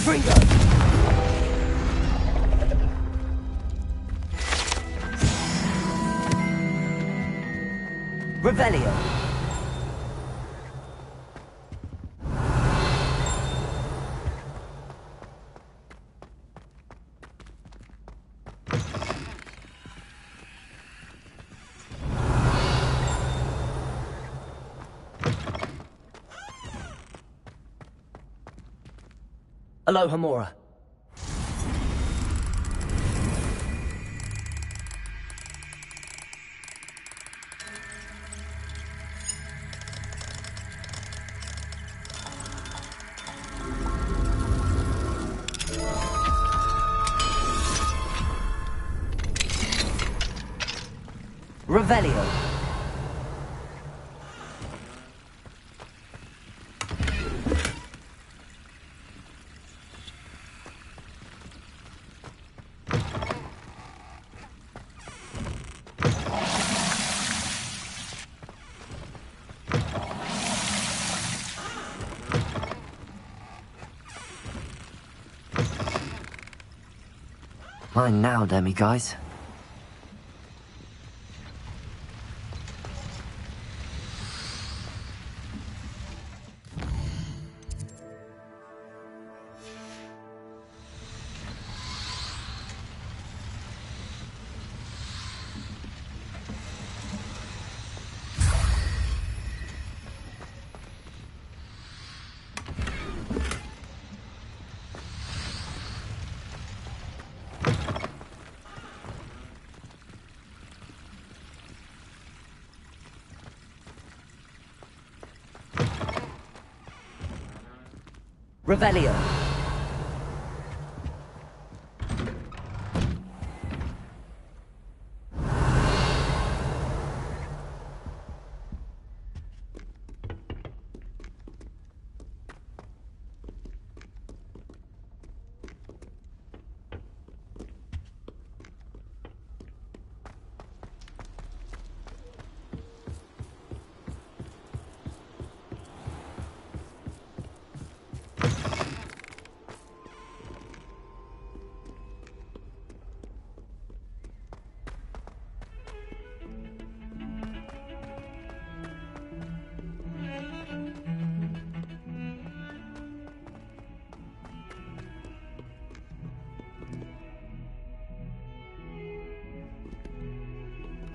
Fringo! Revelio! Aloha Mora. Revelio. Mine now, demi-guys. Revelio.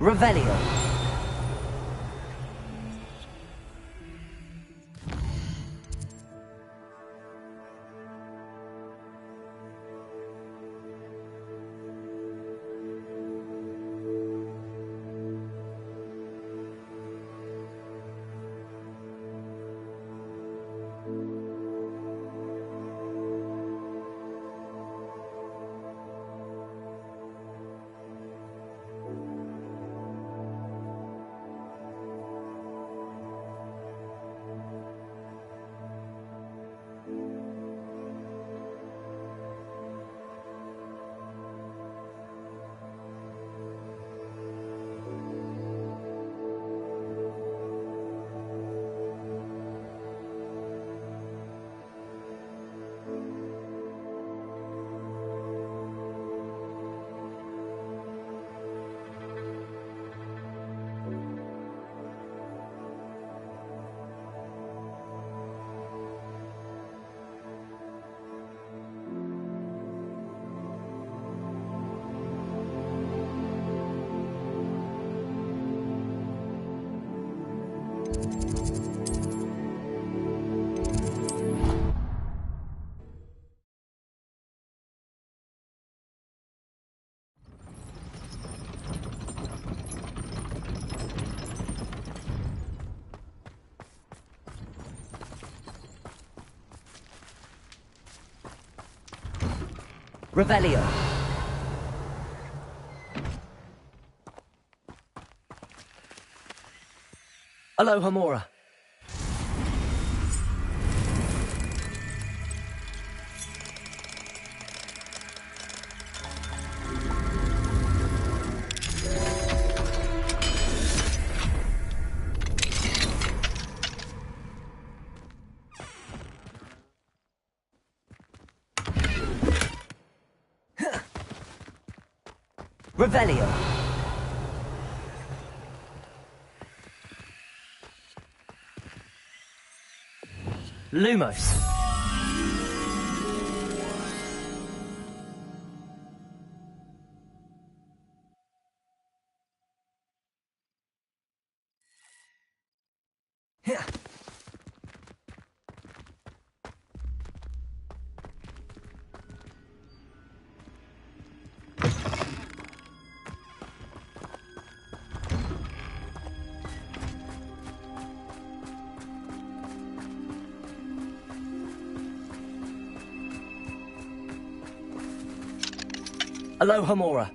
Revelio. Revelio. Aloha Mora. Revelio. Lumos. Yeah. Alohomora.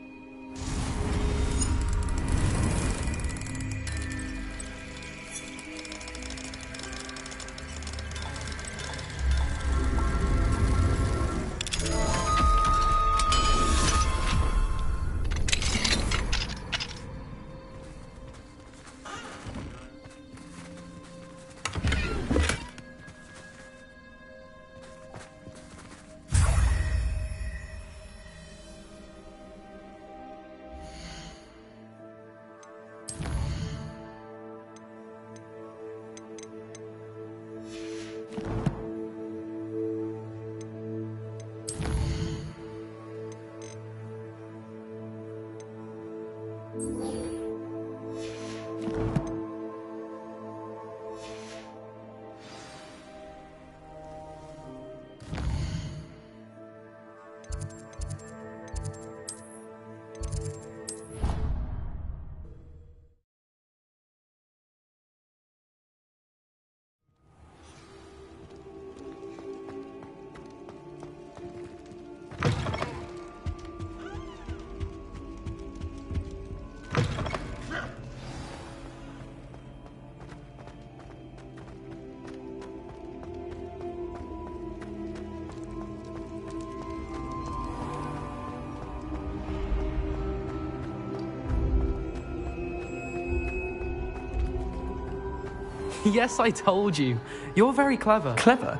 Yes, I told you. You're very clever. Clever?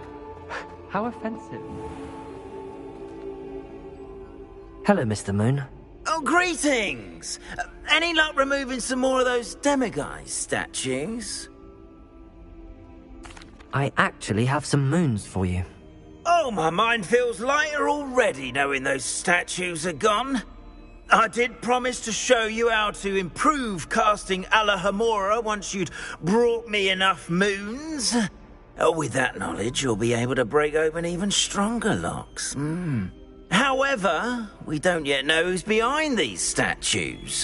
How offensive. Hello, Mr. Moon. Oh, greetings! Any luck removing some more of those demiguise statues? I actually have some moons for you. Oh, my mind feels lighter already knowing those statues are gone. I did promise to show you how to improve casting Alohomora once you'd brought me enough moons. With that knowledge, you'll be able to break open even stronger locks. However, we don't yet know who's behind these statues.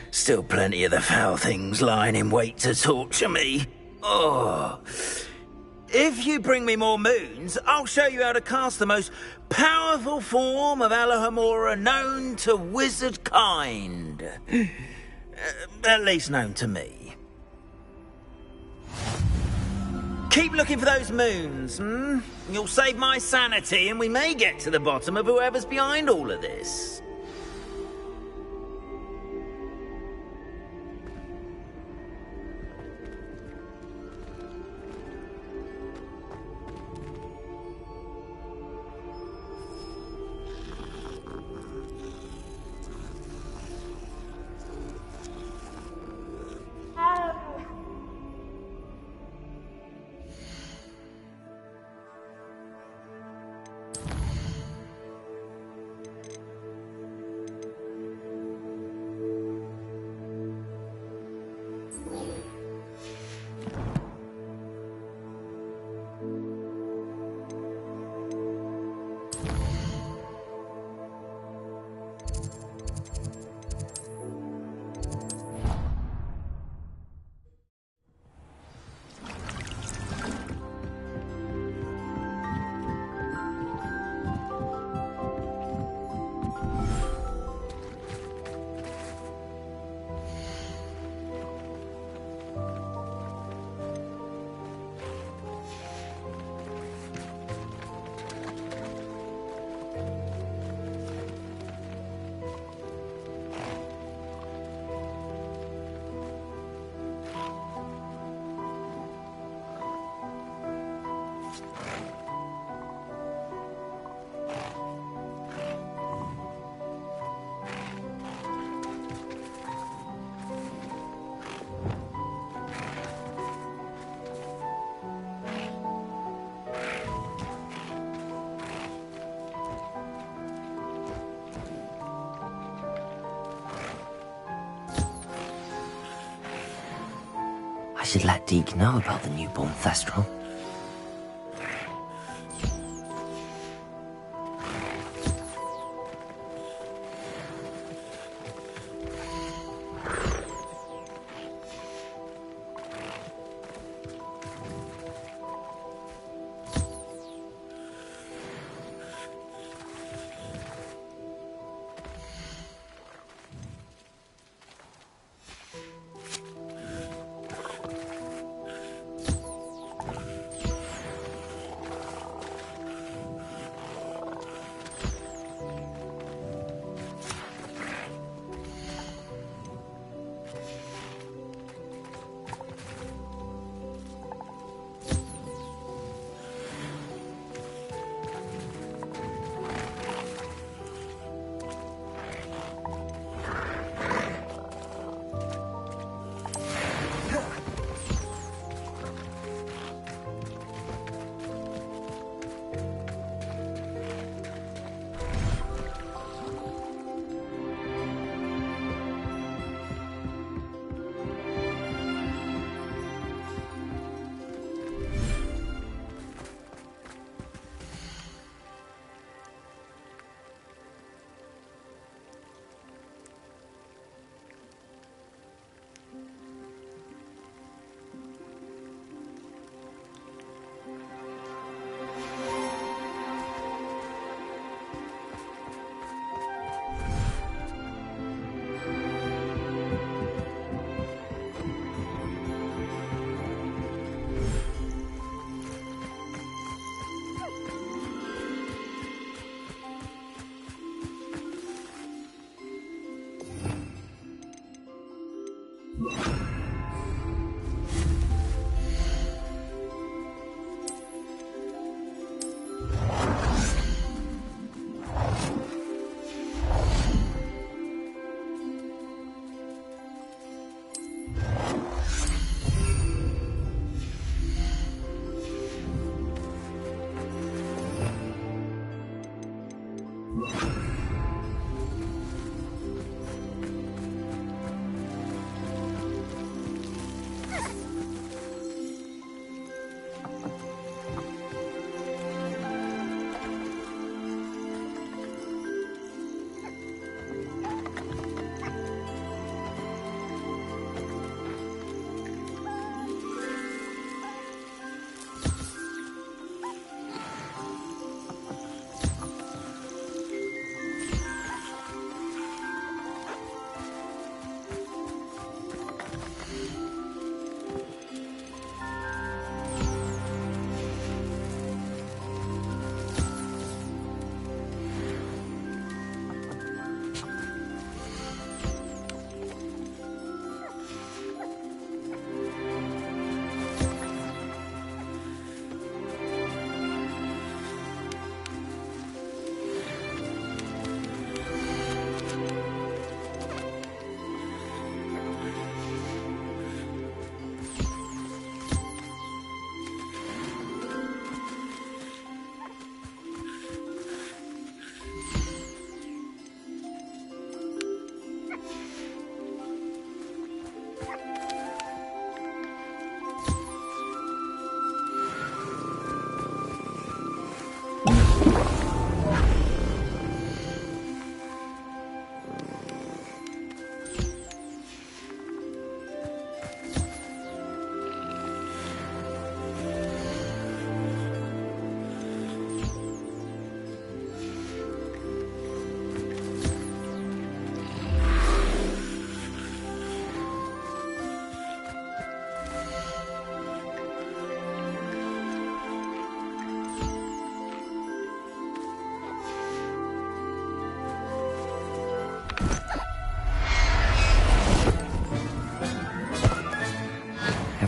Still plenty of the foul things lying in wait to torture me. Oh. If you bring me more moons, I'll show you how to cast the most powerful form of Alohomora known to wizard kind. At least known to me. Keep looking for those moons, You'll save my sanity and we may get to the bottom of whoever's behind all of this. should let Deke know about the newborn Thestral.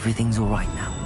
Everything's all right now.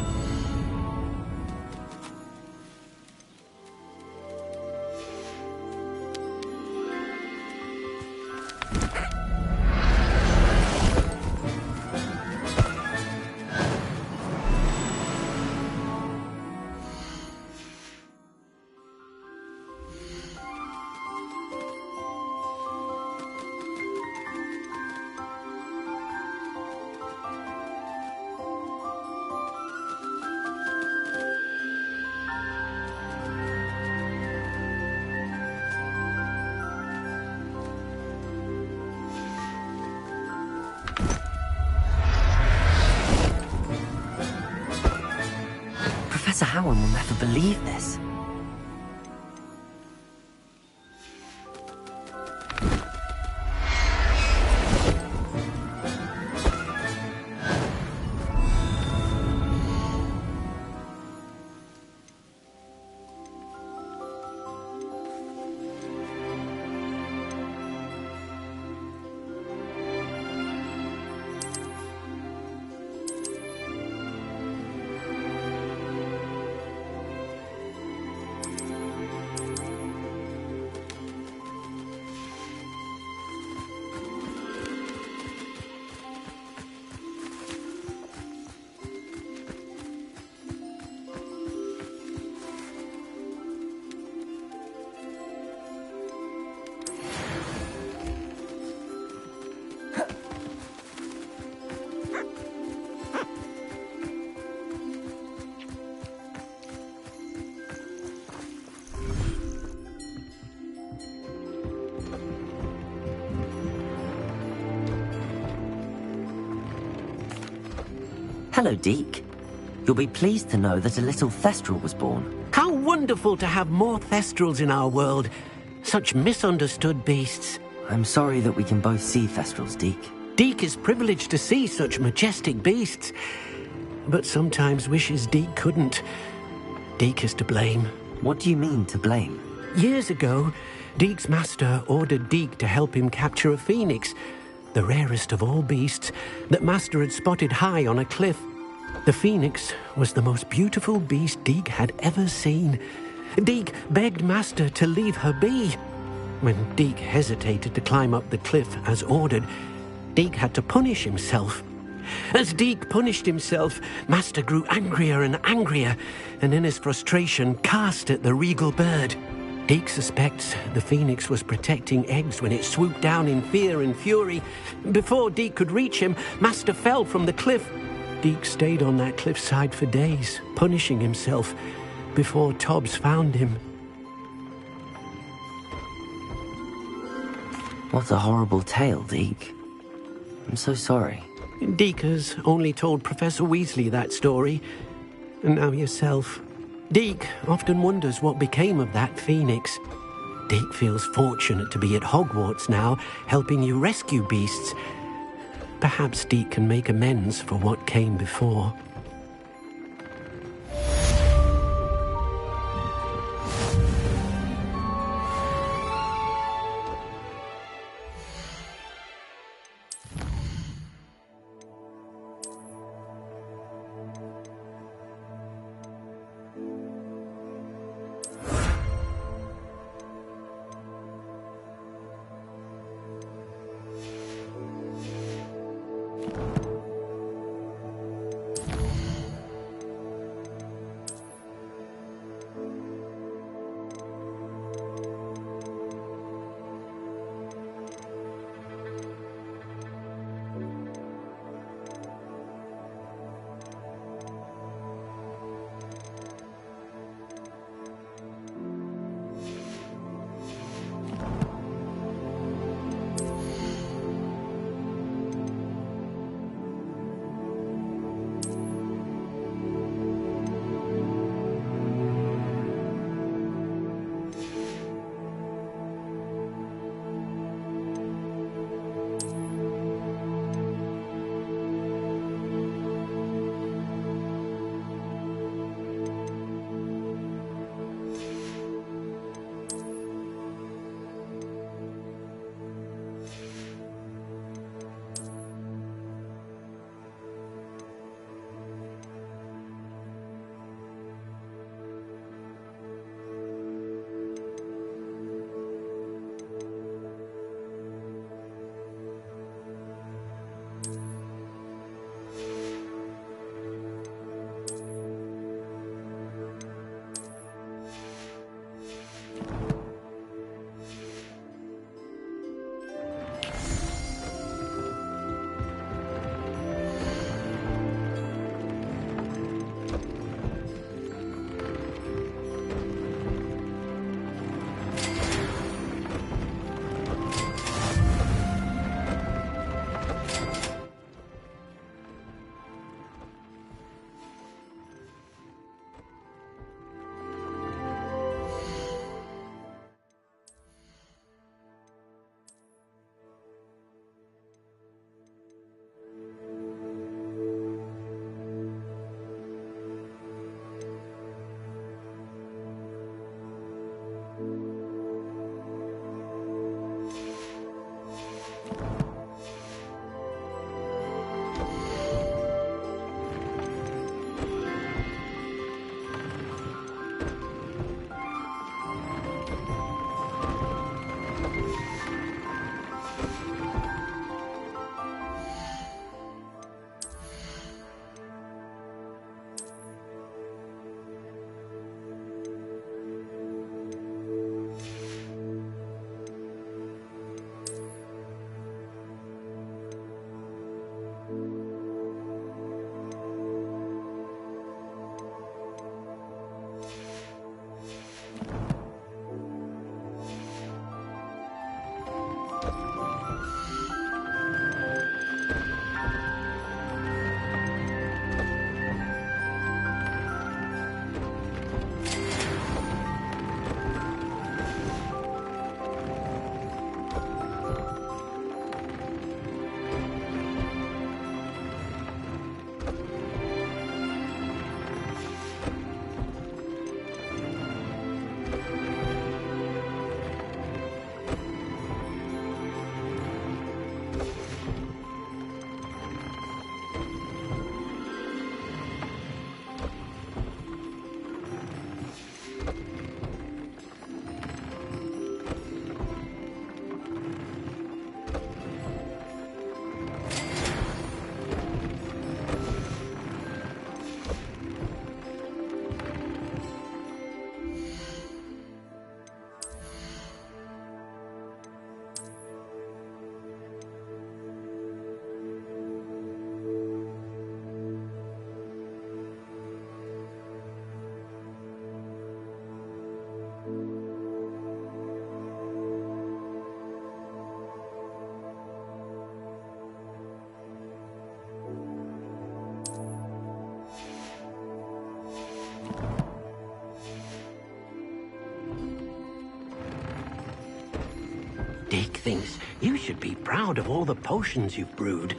believe this. Hello, Deke. You'll be pleased to know that a little Thestral was born. How wonderful to have more Thestrals in our world. Such misunderstood beasts. I'm sorry that we can both see Thestrals, Deke. Deke is privileged to see such majestic beasts. But sometimes wishes Deke couldn't. Deke is to blame. What do you mean, to blame? Years ago, Deke's master ordered Deke to help him capture a phoenix, the rarest of all beasts, that Master had spotted high on a cliff. The phoenix was the most beautiful beast Deke had ever seen. Deke begged Master to leave her be. When Deke hesitated to climb up the cliff as ordered, Deke had to punish himself. As Deke punished himself, Master grew angrier and angrier, and in his frustration cast at the regal bird. Deke suspects the phoenix was protecting eggs when it swooped down in fear and fury. Before Deke could reach him, Master fell from the cliff. Deke stayed on that cliffside for days, punishing himself, before Tobbs found him. What a horrible tale, Deke. I'm so sorry. Deke has only told Professor Weasley that story, and now yourself. Deke often wonders what became of that phoenix. Deke feels fortunate to be at Hogwarts now, helping you rescue beasts. Perhaps Deke can make amends for what came before. Deek thinks you should be proud of all the potions you've brewed.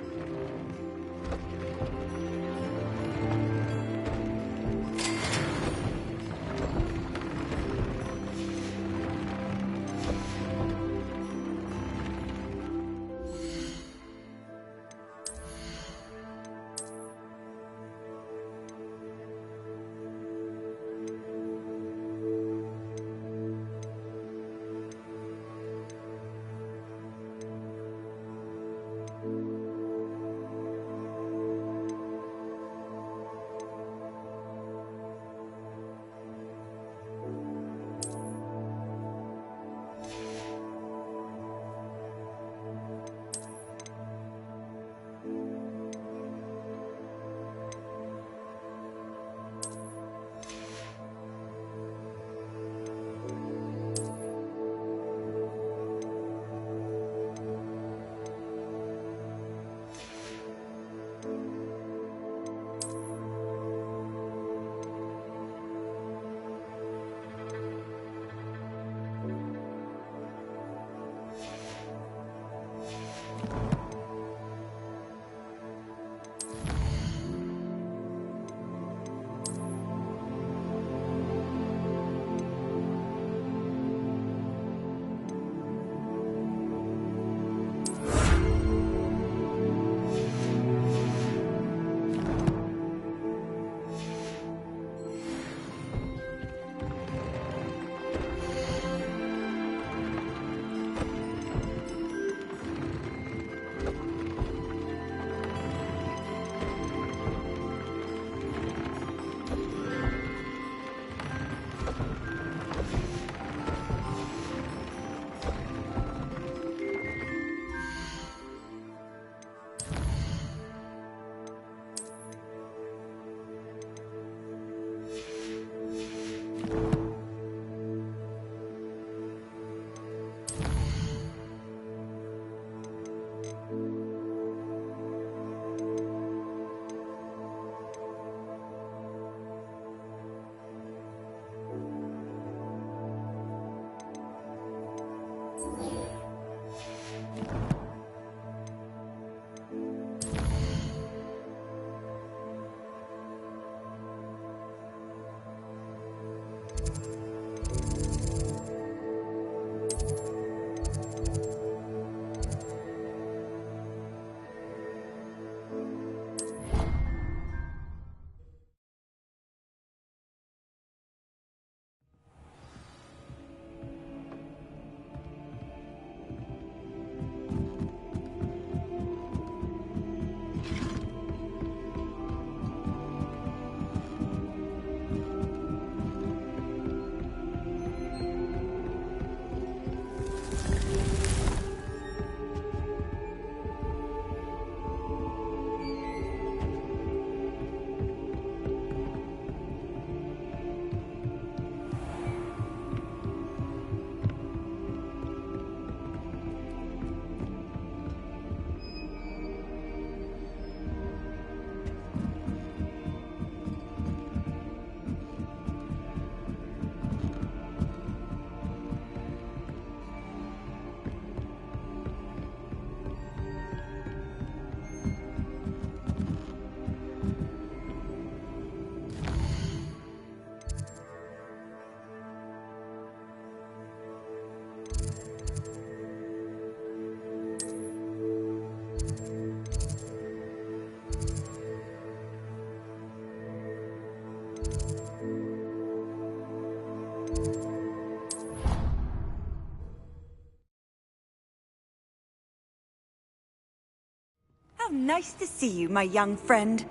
How nice to see you, my young friend.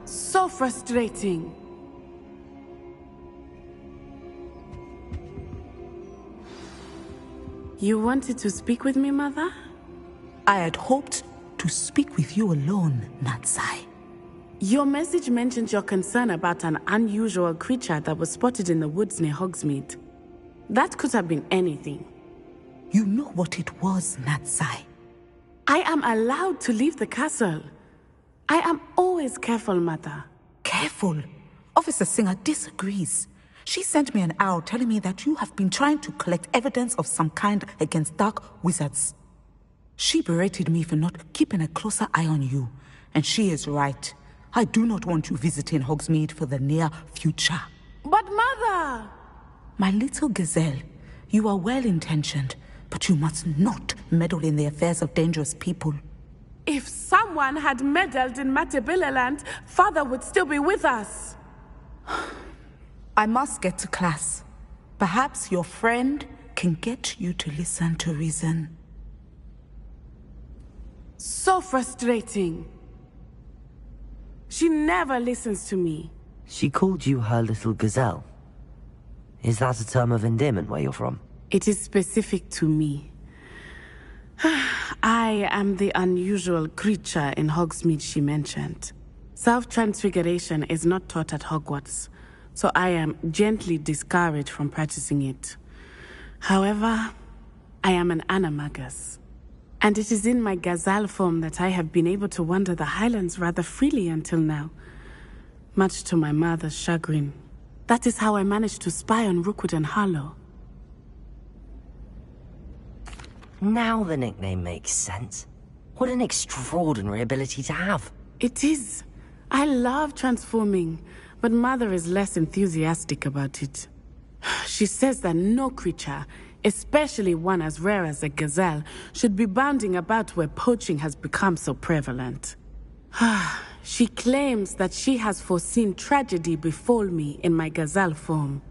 So frustrating. You wanted to speak with me, Mother? I had hoped to speak with you alone, Natsai. Your message mentioned your concern about an unusual creature that was spotted in the woods near Hogsmeade. That could have been anything. You know what it was, Natsai. I am allowed to leave the castle. I am always careful, Mother. Careful. Officer Singer disagrees. She sent me an owl telling me that you have been trying to collect evidence of some kind against dark wizards. She berated me for not keeping a closer eye on you. And she is right. I do not want you visiting Hogsmeade for the near future. But Mother! My little gazelle, you are well-intentioned, but you must not meddle in the affairs of dangerous people. If someone had meddled in Matabeleland, Father would still be with us. I must get to class. Perhaps your friend can get you to listen to reason. So frustrating. She never listens to me. She called you her little gazelle. Is that a term of endearment where you're from? It is specific to me. I am the unusual creature in Hogsmeade she mentioned. Self-transfiguration is not taught at Hogwarts, so I am gently discouraged from practicing it. However, I am an animagus, and it is in my gazelle form that I have been able to wander the Highlands rather freely until now, much to my mother's chagrin. That is how I managed to spy on Rookwood and Harlow. Now the nickname makes sense. What an extraordinary ability to have. It is. I love transforming, but Mother is less enthusiastic about it. She says that no creature, especially one as rare as a gazelle, should be bounding about where poaching has become so prevalent. She claims that she has foreseen tragedy befall me in my gazelle form.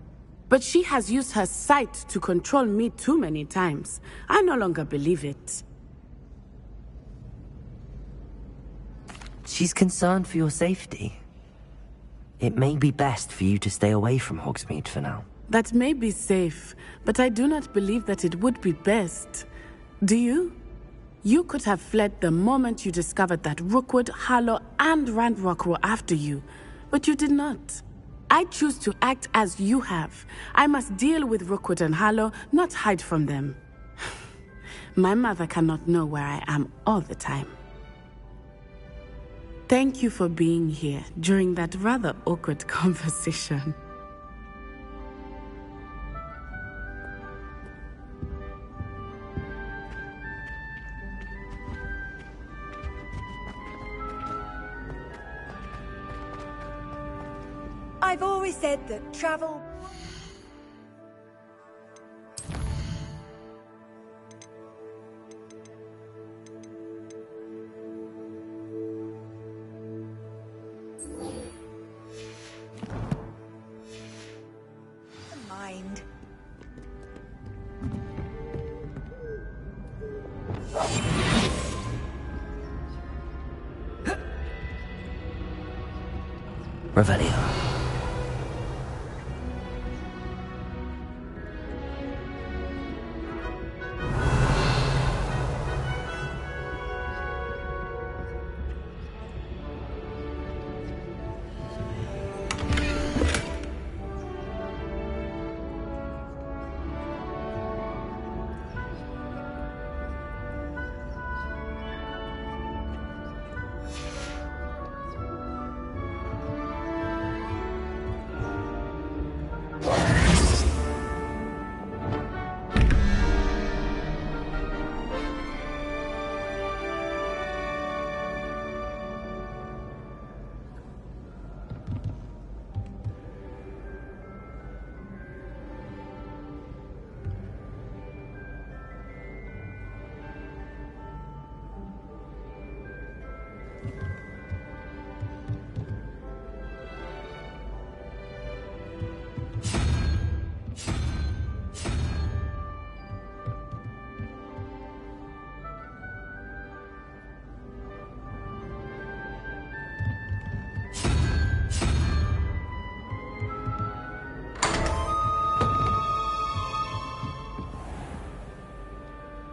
But she has used her sight to control me too many times. I no longer believe it. She's concerned for your safety. It may be best for you to stay away from Hogsmeade for now. That may be safe, but I do not believe that it would be best. Do you? You could have fled the moment you discovered that Rookwood, Harlow, and Ranrock were after you, but you did not. I choose to act as you have. I must deal with Rookwood and Harlow, not hide from them. My mother cannot know where I am all the time. Thank you for being here during that rather awkward conversation. I've always said that travel... Mind. Revelio.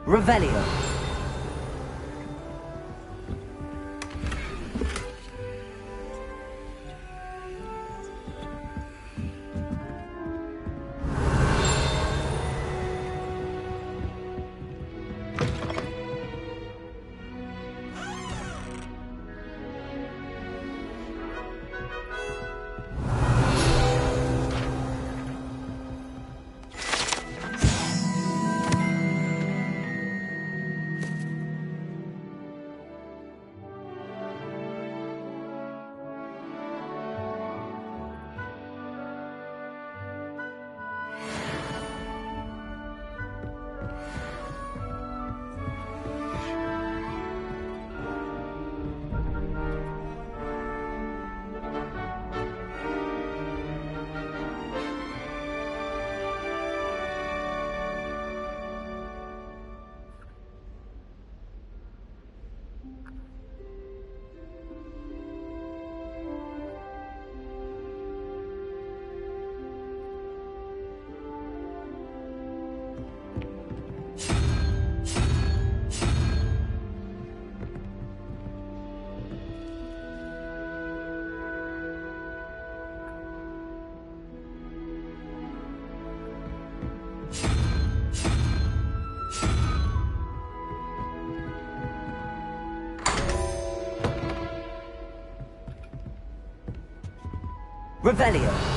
Revelio. Revelio.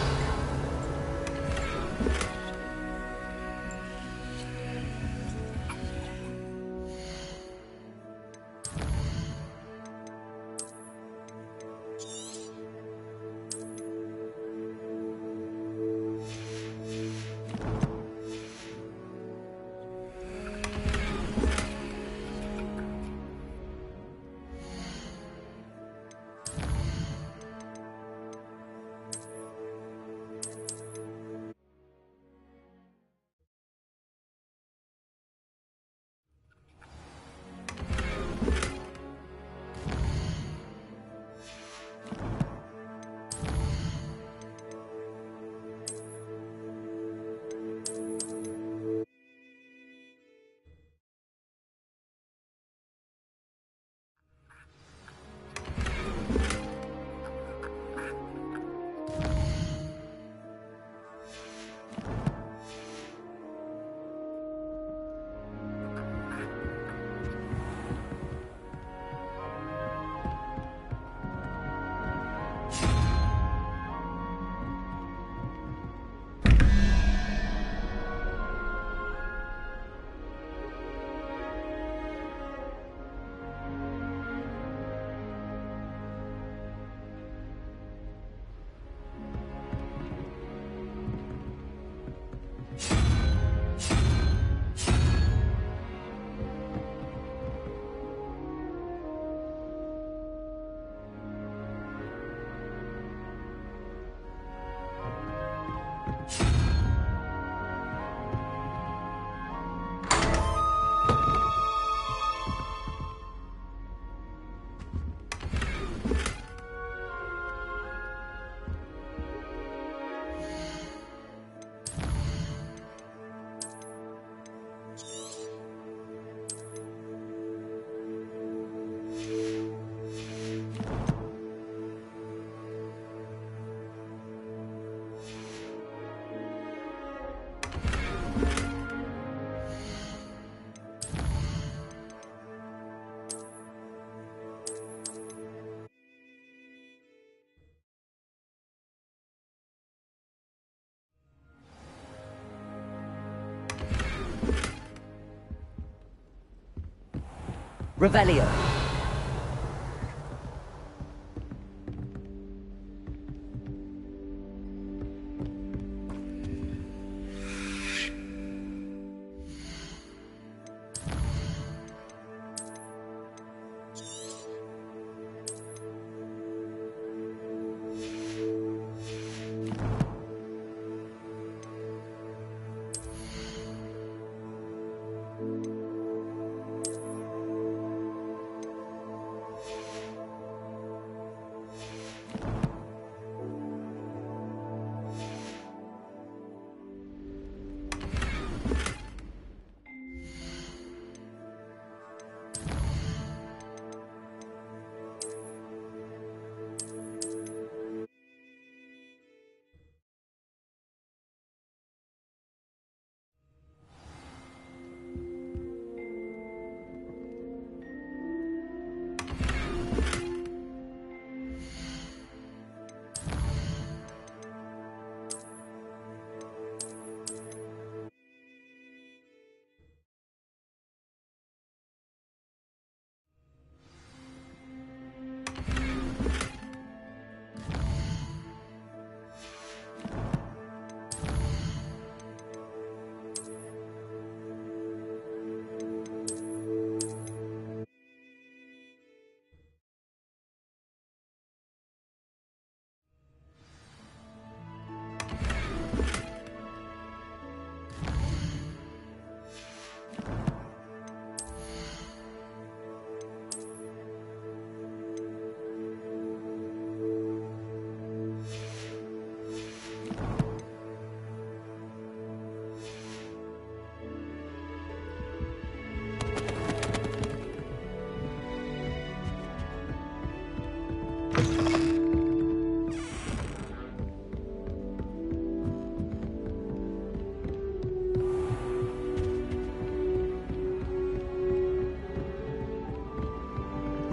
Revelio.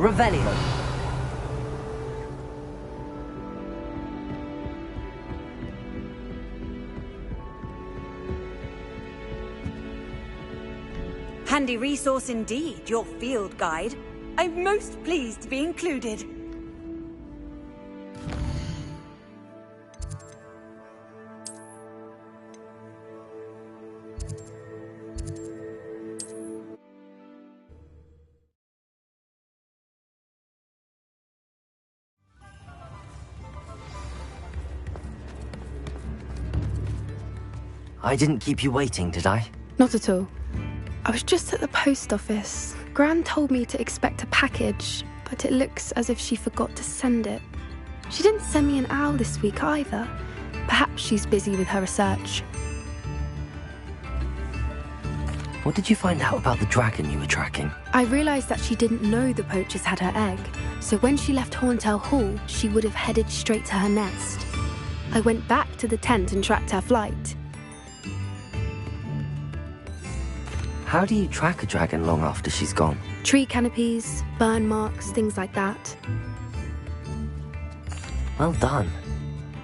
Revelio. handy resource indeed, your field guide. I'm most pleased to be included. I didn't keep you waiting, did I? Not at all. I was just at the post office. Gran told me to expect a package, but it looks as if she forgot to send it. She didn't send me an owl this week either. Perhaps she's busy with her research. What did you find out about the dragon you were tracking? I realised that she didn't know the poachers had her egg, so when she left Horntail Hall, she would have headed straight to her nest. I went back to the tent and tracked her flight. How do you track a dragon long after she's gone? Tree canopies, burn marks, things like that. Well done.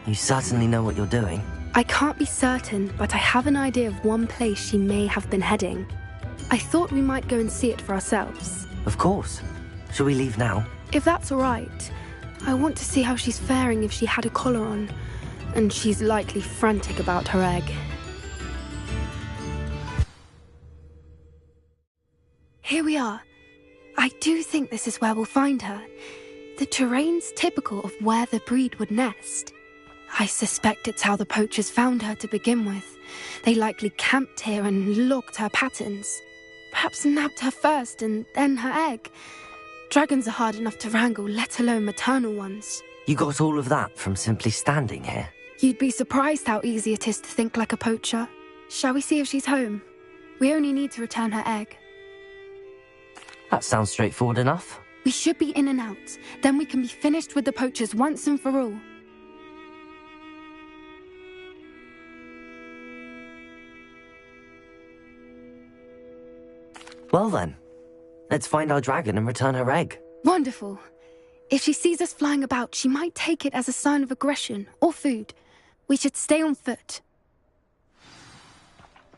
You certainly know what you're doing. I can't be certain, but I have an idea of one place she may have been heading. I thought we might go and see it for ourselves. Of course. Shall we leave now? If that's all right. I want to see how she's faring if she had a collar on. And she's likely frantic about her egg. Here we are. I do think this is where we'll find her. The terrain's typical of where the breed would nest. I suspect it's how the poachers found her to begin with. They likely camped here and logged her patterns. Perhaps nabbed her first and then her egg. Dragons are hard enough to wrangle, let alone maternal ones. You got all of that from simply standing here? You'd be surprised how easy it is to think like a poacher. Shall we see if she's home? We only need to return her egg. That sounds straightforward enough. We should be in and out. Then we can be finished with the poachers once and for all. Well then, let's find our dragon and return her egg. Wonderful. If she sees us flying about, she might take it as a sign of aggression or food. We should stay on foot.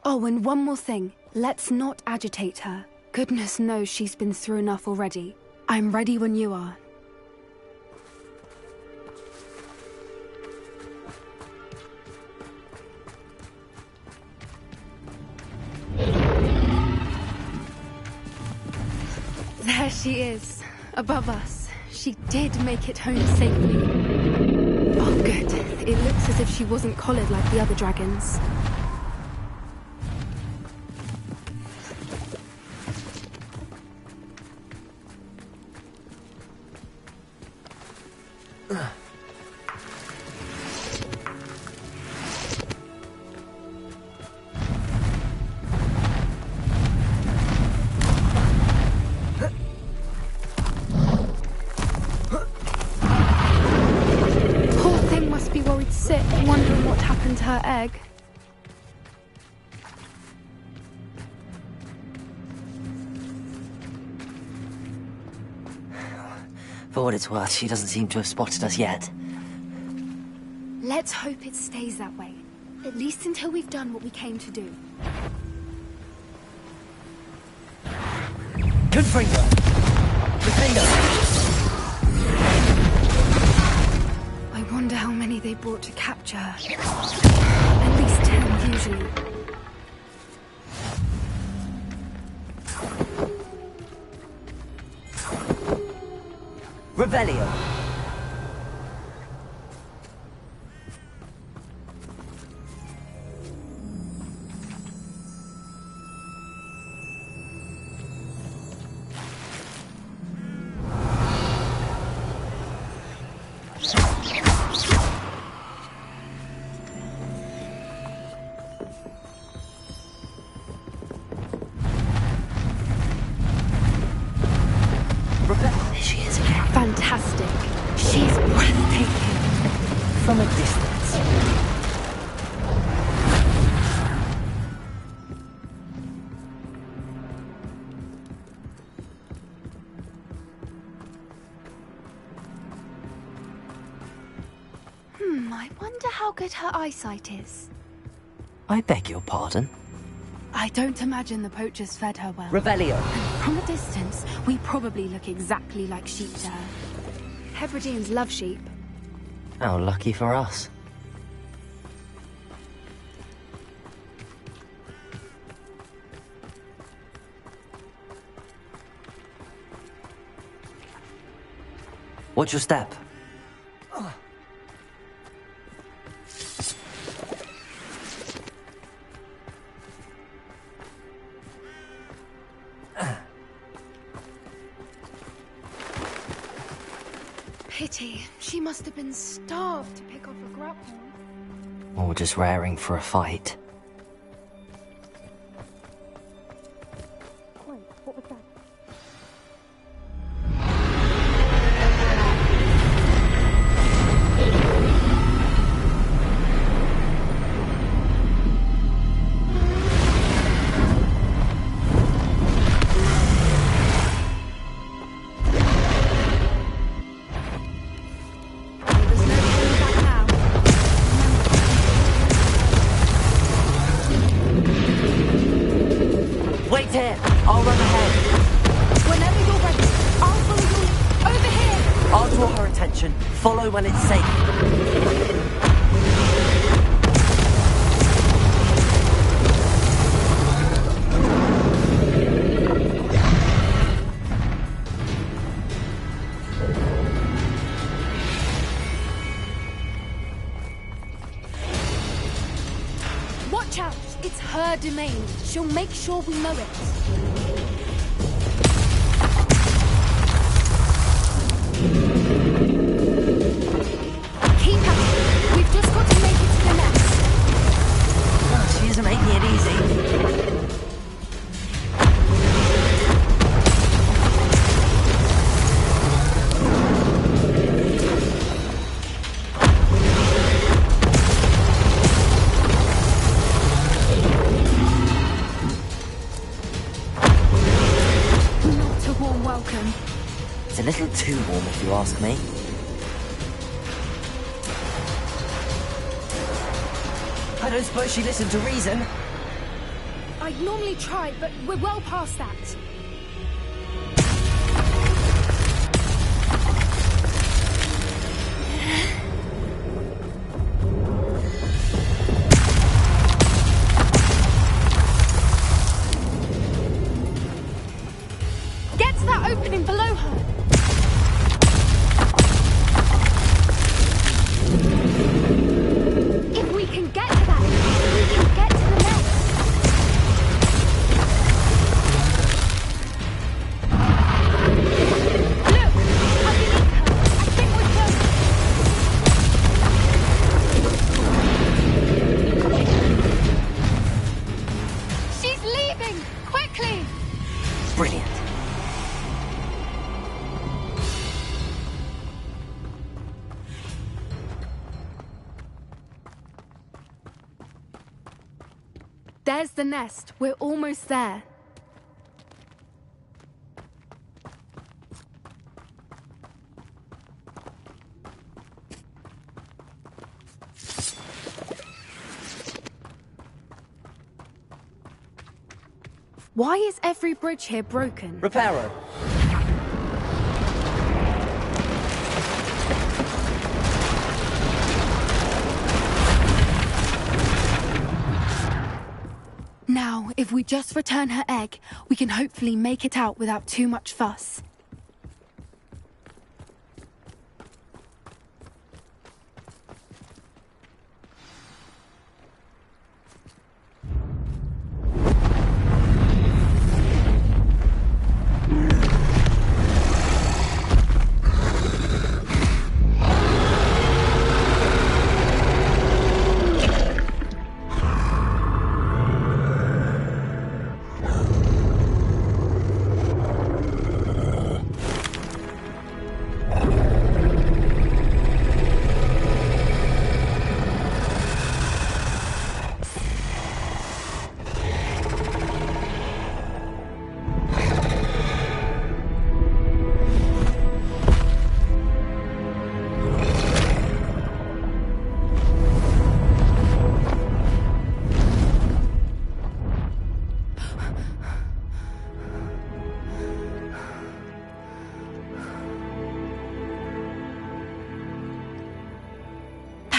Oh, and one more thing. Let's not agitate her. Goodness knows she's been through enough already. I'm ready when you are. There she is, above us. She did make it home safely. Oh, good. It looks as if she wasn't collared like the other dragons. Wondering what happened to her egg. For what it's worth, she doesn't seem to have spotted us yet. Let's hope it stays that way. At least until we've done what we came to do. Good finger. I wonder how many they brought to capture her. At least 10 usually. Revelio. There she is again. Fantastic. She's breathtaking. From a distance. I wonder how good her eyesight is. I beg your pardon? I don't imagine the poachers fed her well. Revelio. From a distance, we probably look exactly like sheep to her. Hebrideans love sheep. How lucky for us. Watch your step. Pity. She must have been starved to pick off a grapple. Or just raring for a fight. Wait, what was that? Wait here. I'll run ahead. Whenever you're ready, I'll follow you. Over here! I'll draw her attention. Follow when it's safe. Watch out! It's her domain. She'll make sure we know it. Keep at it. We've just got to make it to the nest. Oh, she isn't making it easy. Not a warm welcome. It's a little too warm if you ask me. I don't suppose she listened to reason. I'd normally try, but we're well past that. Get to that opening below her. If we can get to that, we can get to the nest. Look, underneath her. I think we're close. She's leaving! Quickly! Brilliant. There's the nest. We're almost there. Why is every bridge here broken? Reparo. Now, if we just return her egg, we can hopefully make it out without too much fuss.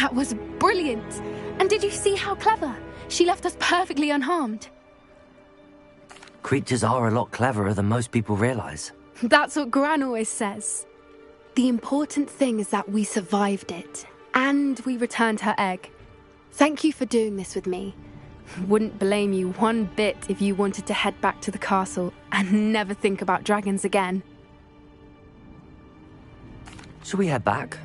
That was brilliant. And did you see how clever? She left us perfectly unharmed. Creatures are a lot cleverer than most people realize. That's what Gran always says. The important thing is that we survived it, and we returned her egg. Thank you for doing this with me. Wouldn't blame you one bit if you wanted to head back to the castle and never think about dragons again. Shall we head back?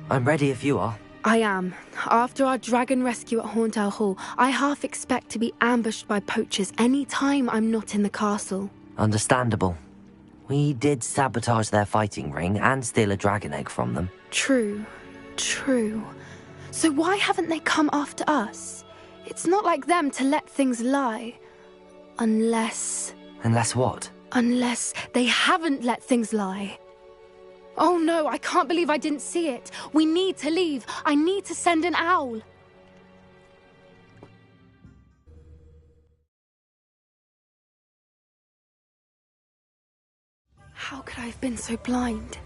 I'm ready if you are. I am. After our dragon rescue at Hauntel Hall, I half expect to be ambushed by poachers any time I'm not in the castle. Understandable. We did sabotage their fighting ring and steal a dragon egg from them. True. So why haven't they come after us? It's not like them to let things lie. Unless what? Unless they haven't let things lie. Oh no, I can't believe I didn't see it. We need to leave. I need to send an owl. How could I have been so blind?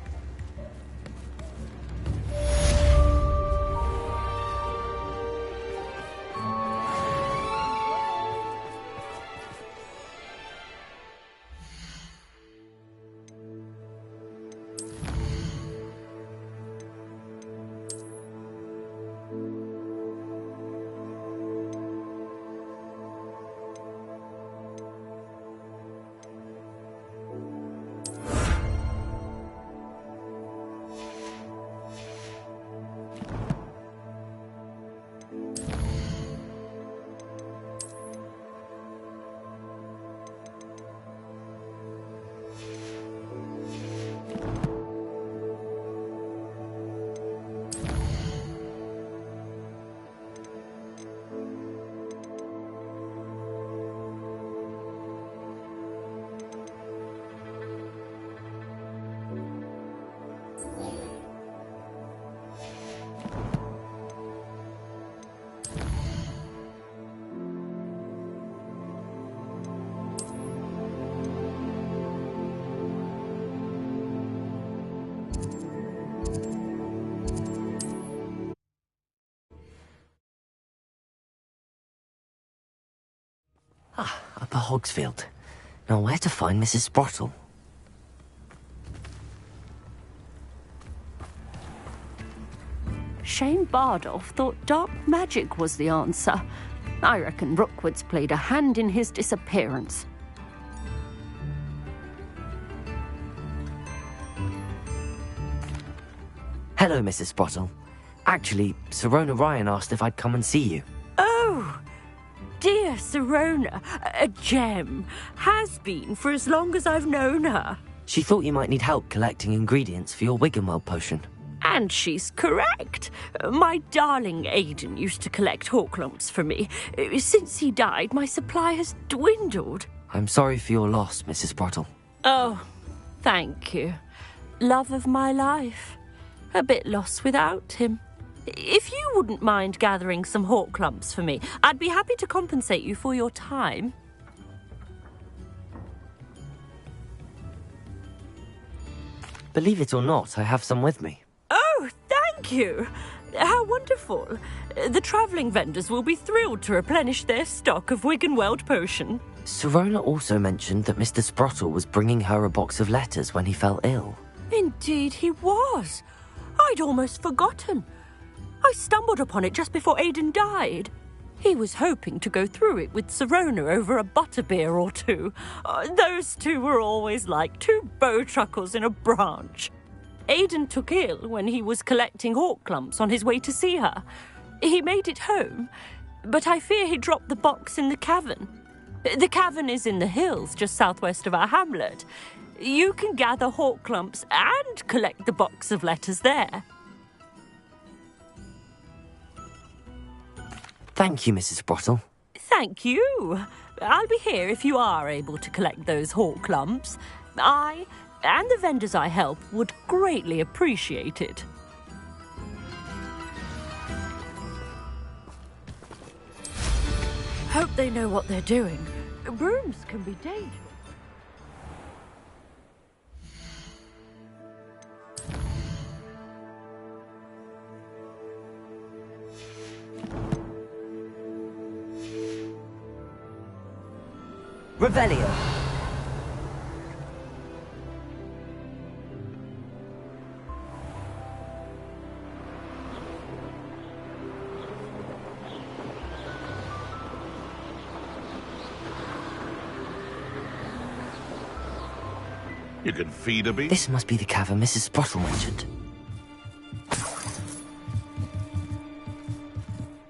Upper Hogsfield. Now where to find Mrs. Sprottle? Shane Bardolph thought dark magic was the answer. I reckon Rookwood's played a hand in his disappearance. Hello, Mrs. Sprottle. Actually, Sirona Ryan asked if I'd come and see you. Oh, dear Sirona, a gem. Has been for as long as I've known her. She thought you might need help collecting ingredients for your Wiggenweld potion. And she's correct. My darling Aidan used to collect Horklumps for me. Since he died, my supply has dwindled. I'm sorry for your loss, Mrs. Sprottle. Oh, thank you. Love of my life. A bit lost without him. If you wouldn't mind gathering some Horklumps for me, I'd be happy to compensate you for your time. Believe it or not, I have some with me. Oh, thank you. How wonderful. The travelling vendors will be thrilled to replenish their stock of Wiggenweld potion. Sirona also mentioned that Mr. Sprottle was bringing her a box of letters when he fell ill. Indeed he was. I'd almost forgotten. I stumbled upon it just before Aidan died. He was hoping to go through it with Sirona over a butterbeer or two. Those two were always like two bowtruckles in a branch. Aidan took ill when he was collecting Horklumps on his way to see her. He made it home, but I fear he dropped the box in the cavern. The cavern is in the hills just southwest of our hamlet. You can gather Horklumps and collect the box of letters there. Thank you, Mrs. Sprottle. Thank you. I'll be here if you are able to collect those Horklumps. I and the vendors I help would greatly appreciate it. Hope they know what they're doing. Brooms can be dangerous. Revelio. You can feed a beast. This must be the cavern Mrs. Sprottle mentioned.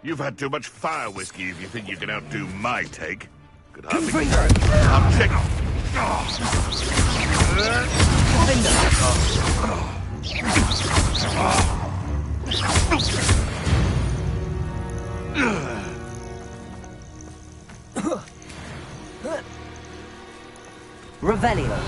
You've had too much fire whiskey if you think you can outdo my take. Could hardly... Confringo! I'll check... Revelio.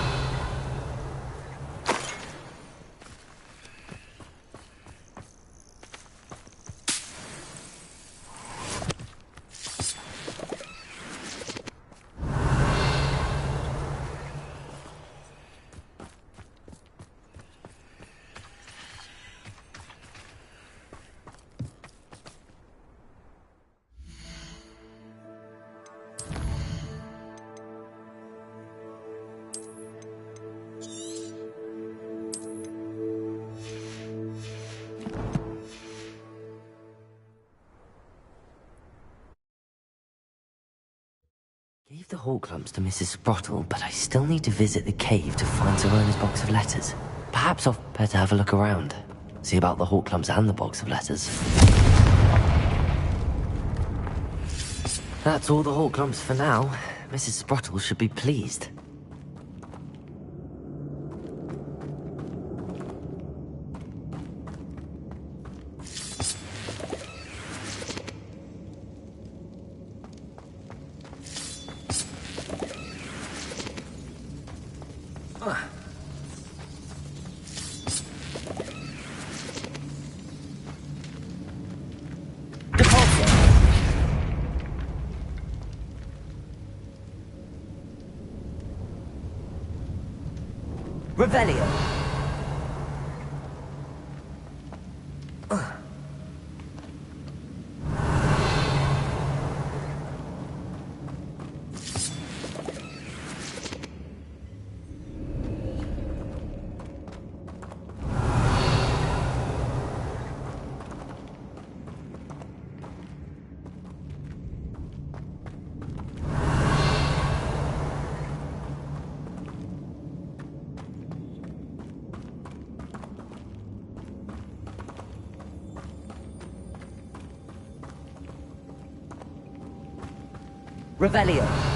Gave the Hawk Lumps to Mrs. Sprottle, but I still need to visit the cave to find Serona's box of letters. Perhaps I'll better have a look around. See about the Hawk Lumps and the box of letters. That's all the Hawk Lumps for now. Mrs. Sprottle should be pleased. Revelio. Revelio.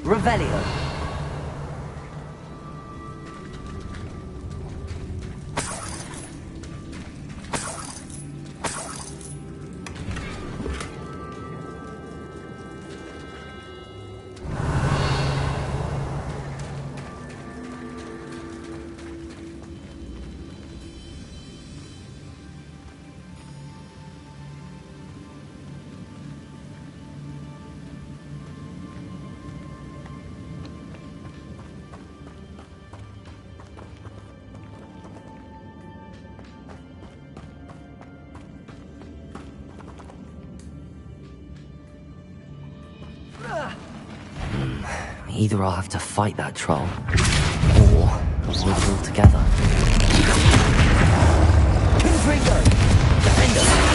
Revelio. Either I'll have to fight that troll, or avoid it altogether. Confringo! Defender!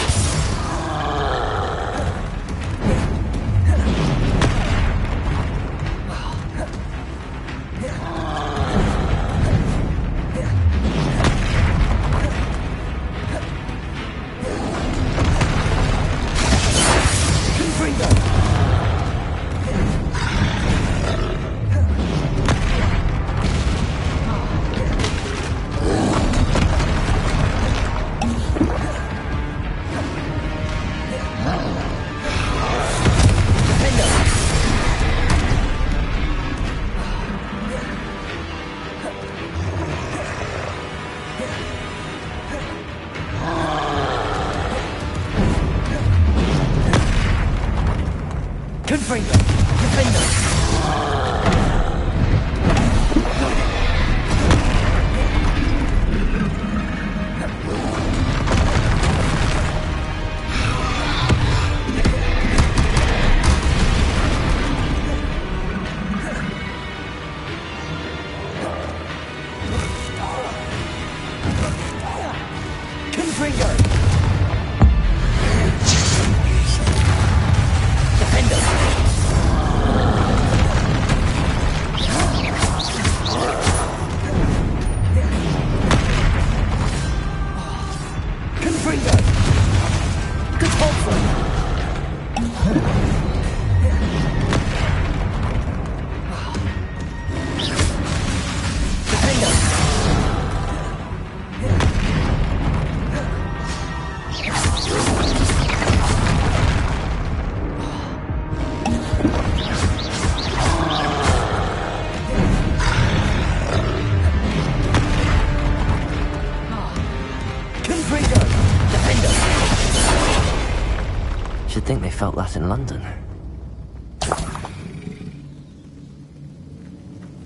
think they felt that in London.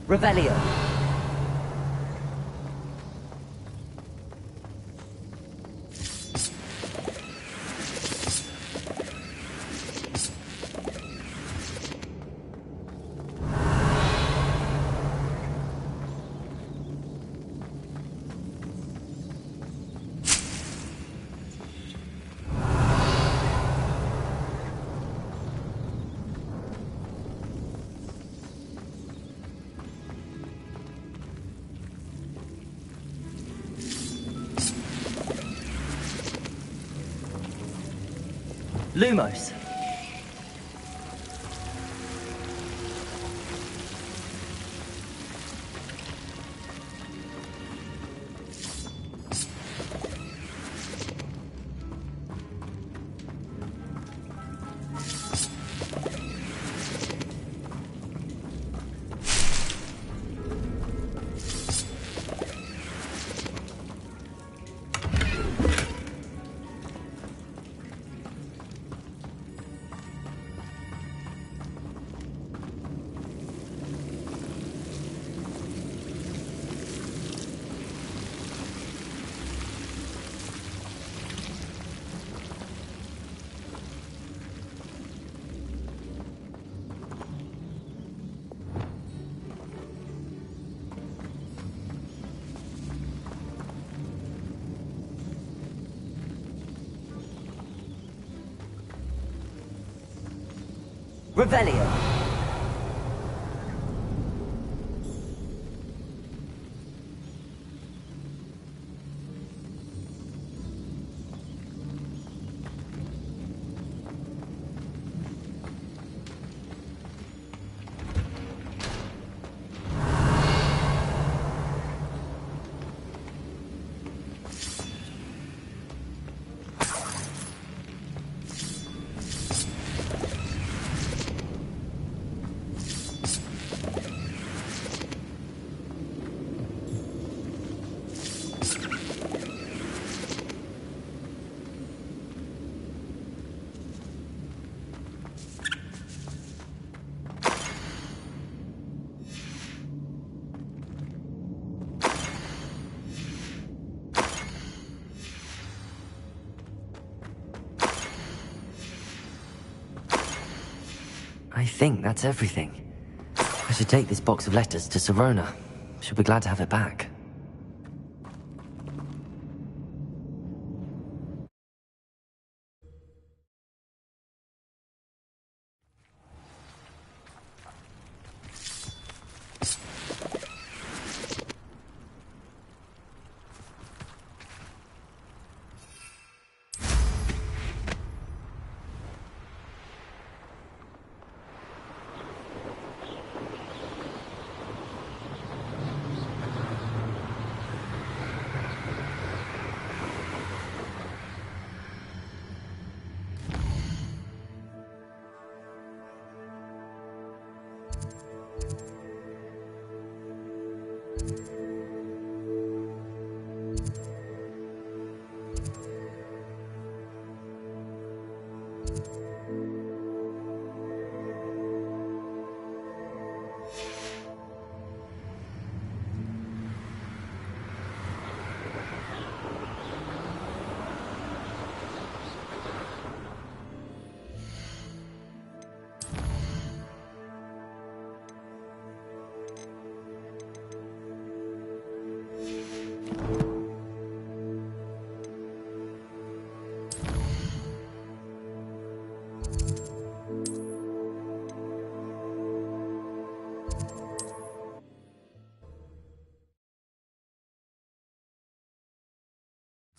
Revelio. Lumos. Revelio. I think that's everything. I should take this box of letters to Sirona. She'll be glad to have it back.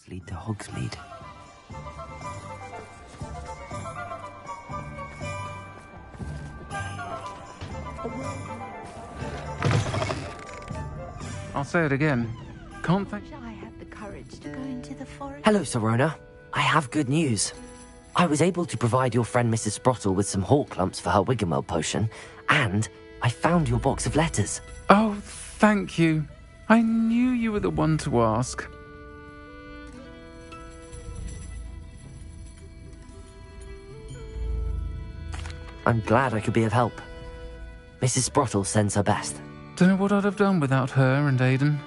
Lead to Hogsmeade. I'll say it again. Can't think. I had the courage to go into the forest. Hello, Sirona. I have good news. I was able to provide your friend Mrs. Sprottle with some hawk lumps for her Wiggenweld potion, and I found your box of letters. Oh, thank you. I knew you were the one to ask. I'm glad I could be of help. Mrs. Sprottle sends her best. Don't know what I'd have done without her and Aidan.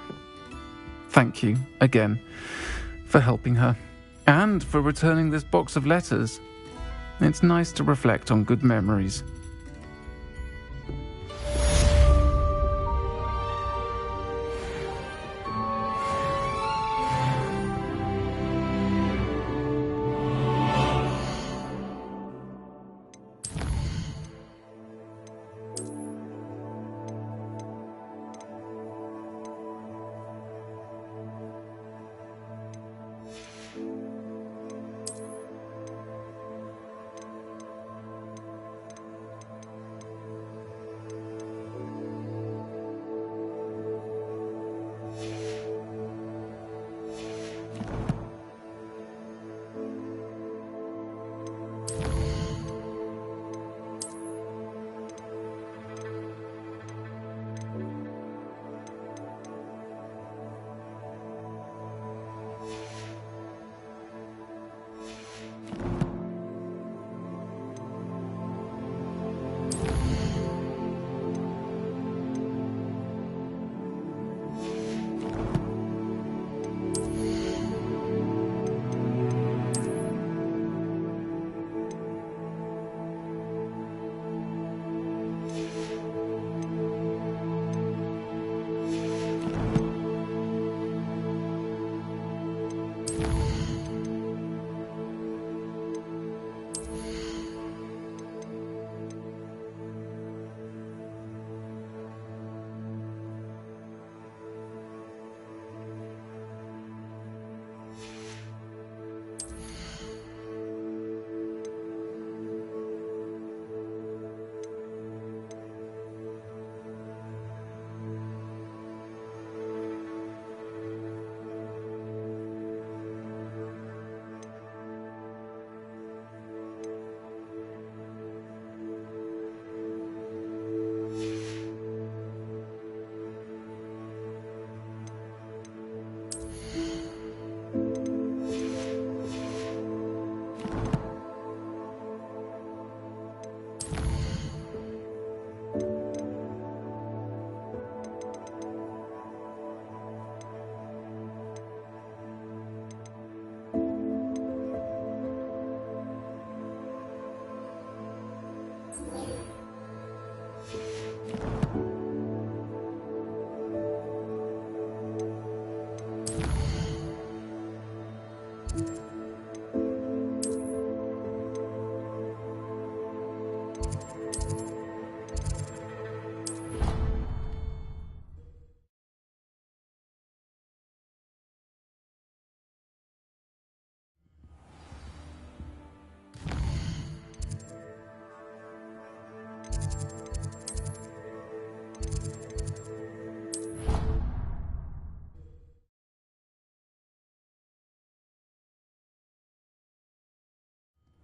Thank you, again, for helping her. And for returning this box of letters. It's nice to reflect on good memories.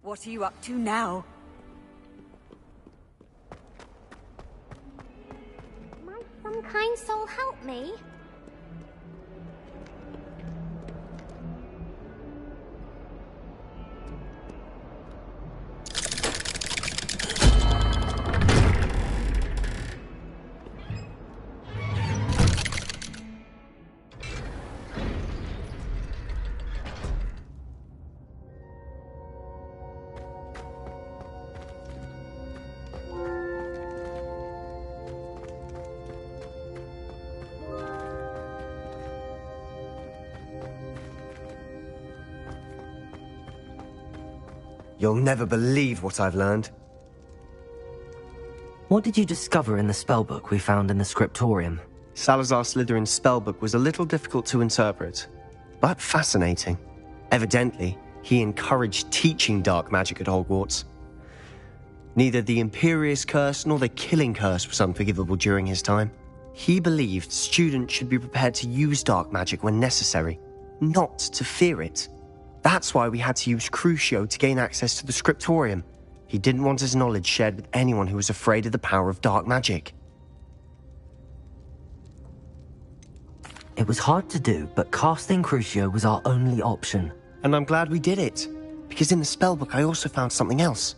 What are you up to now? Might some kind soul help me? You'll never believe what I've learned. What did you discover in the spellbook we found in the scriptorium? Salazar Slytherin's spellbook was a little difficult to interpret, but fascinating. Evidently, he encouraged teaching dark magic at Hogwarts. Neither the Imperious Curse nor the Killing Curse was unforgivable during his time. He believed students should be prepared to use dark magic when necessary, not to fear it. That's why we had to use Crucio to gain access to the scriptorium. He didn't want his knowledge shared with anyone who was afraid of the power of dark magic. It was hard to do, but casting Crucio was our only option. And I'm glad we did it, because in the spellbook I also found something else.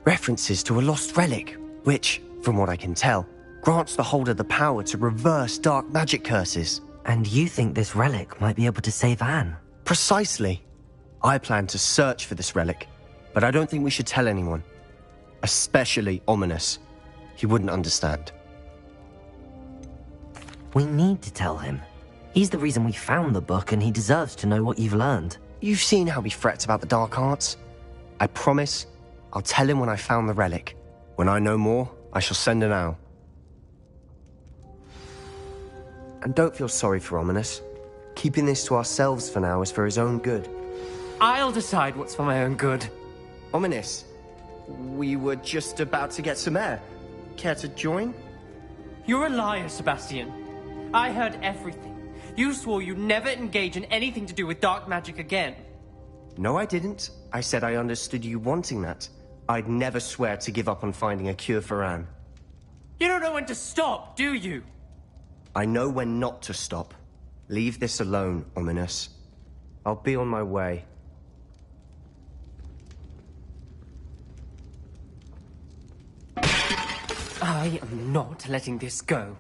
References to a lost relic, which, from what I can tell, grants the holder the power to reverse dark magic curses. And you think this relic might be able to save Anne? Precisely. I plan to search for this relic, but I don't think we should tell anyone. Especially Ominous. He wouldn't understand. We need to tell him. He's the reason we found the book, and he deserves to know what you've learned. You've seen how he frets about the dark arts. I promise I'll tell him when I found the relic. When I know more, I shall send an owl. And don't feel sorry for Ominous. Keeping this to ourselves for now is for his own good. I'll decide what's for my own good. Ominous, we were just about to get some air. Care to join? You're a liar, Sebastian. I heard everything. You swore you'd never engage in anything to do with dark magic again. No, I didn't. I said I understood you wanting that. I'd never swear to give up on finding a cure for Anne. You don't know when to stop, do you? I know when not to stop. Leave this alone, Ominous. I'll be on my way. I am not letting this go.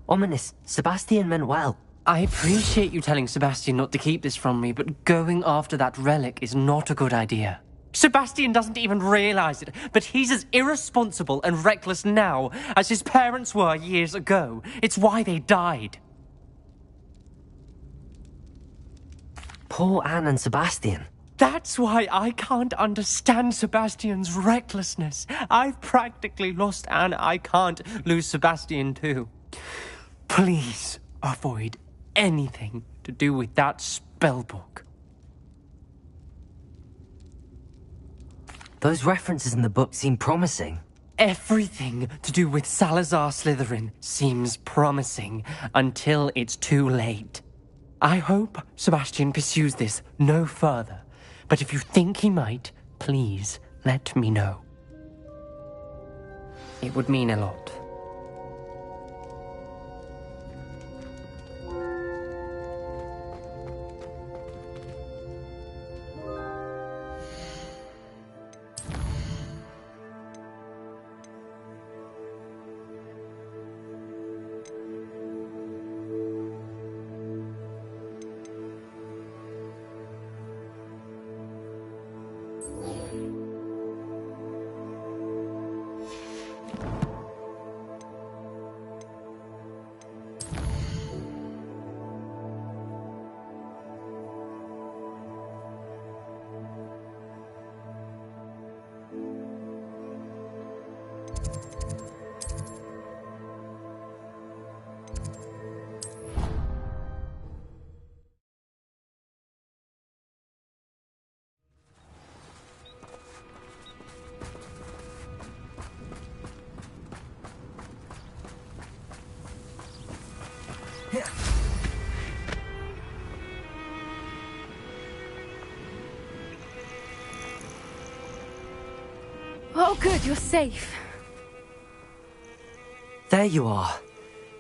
Ominous, Sebastian meant well. I appreciate you telling Sebastian not to keep this from me, but going after that relic is not a good idea. Sebastian doesn't even realize it, but he's as irresponsible and reckless now as his parents were years ago. It's why they died. Poor Anne and Sebastian. That's why I can't understand Sebastian's recklessness. I've practically lost Anne. I can't lose Sebastian too. Please avoid anything to do with that spellbook. Those references in the book seem promising. Everything to do with Salazar Slytherin seems promising until it's too late. I hope Sebastian pursues this no further, but if you think he might, please let me know. It would mean a lot. Oh, good, you're safe. There you are.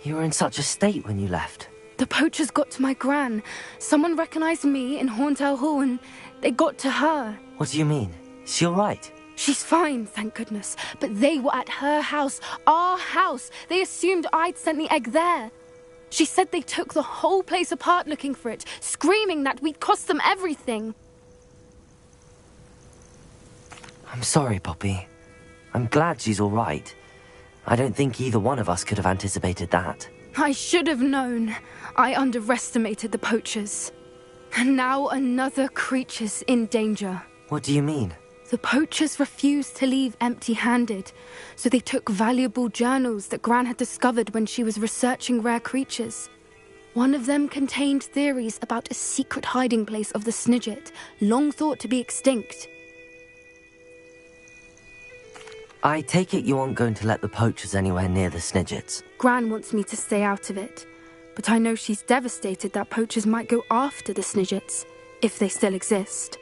You were in such a state when you left. The poachers got to my gran. Someone recognized me in Horntail Hall and they got to her. What do you mean? Is she all right? She's fine, thank goodness. But they were at her house, our house. They assumed I'd sent the egg there. She said they took the whole place apart looking for it, screaming that we'd cost them everything. I'm sorry, Poppy. I'm glad she's all right. I don't think either one of us could have anticipated that. I should have known. I underestimated the poachers. And now another creature's in danger. What do you mean? The poachers refused to leave empty-handed, so they took valuable journals that Gran had discovered when she was researching rare creatures. One of them contained theories about a secret hiding place of the Snidget, long thought to be extinct. I take it you aren't going to let the poachers anywhere near the Snidgets. Gran wants me to stay out of it, but I know she's devastated that poachers might go after the Snidgets, if they still exist.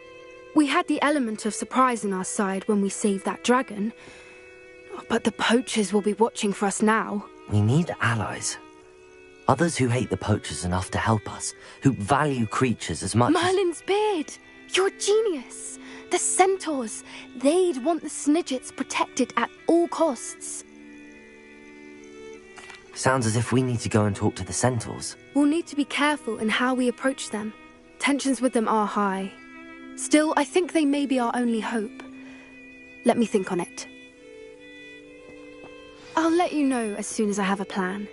We had the element of surprise on our side when we saved that dragon, but the poachers will be watching for us now. We need allies. Others who hate the poachers enough to help us, who value creatures as much Merlin's beard! You're a genius. The centaurs, they'd want the Snidgets protected at all costs. Sounds as if we need to go and talk to the centaurs. We'll need to be careful in how we approach them. Tensions with them are high. Still, I think they may be our only hope. Let me think on it. I'll let you know as soon as I have a plan.